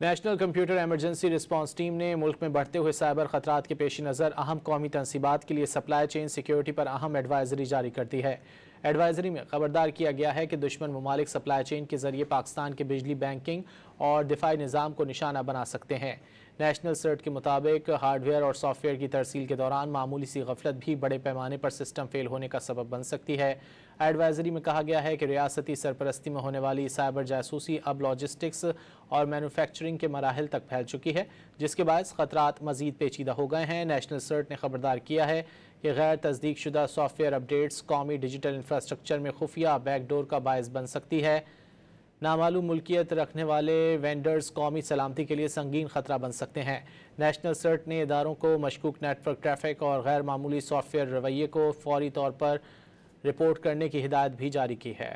National computer emergency response team نے ملک میں بڑھتے ہوئے سائبر خطرات کے پیش نظر اہم قومی تنصیبات کے لیے سپلائی چین سیکیورٹی پر اہم ایڈوائزری جاری کر دی ہے۔ ایڈوائزری میں خبردار کیا گیا ہے کہ دشمن ممالک سپلائی چین کے ذریعے پاکستان کے بجلی، بینکنگ اور دفاعی نظام کو نشانہ بنا سکتے ہیں۔ نیشنل سرٹ کے مطابق ہارڈ ویئر اور سافٹ ویئر کی ترسیل کے دوران معمولی سی غفلت بھی بڑے پیمانے پر سسٹم فیل ہونے کا سبب بن سکتی ہے۔ ایڈوائزری میں کہا گیا ہے کہ ریاستی سرپرستی میں ہونے والی سائبر جاسوسی اب لاجسٹکس اور مینوفیکچرنگ کے مراحل تک پھیل چکی ہے، جس کے باعث خطرات مزید پیچیدہ ہو گئے ہیں۔ نیشنل سرٹ نے خبردار کیا ہے کہ غیر تصدیق شدہ سافٹ ویئر اپڈیٹس قومی ڈیجیٹل انفراسٹرکچر میں خفیہ بیک ڈور کا باعث بن سکتی ہے۔ نامعلوم ملکیت رکھنے والے وینڈرز قومی سلامتی کے لیے سنگین خطرہ بن سکتے ہیں۔ نیشنل سرٹ نے اداروں کو مشکوک نیٹ ورک ٹریفک اور غیر معمولی سافٹ ویئر رویے کو فوری طور پر رپورٹ کرنے کی ہدایت بھی جاری کی ہے۔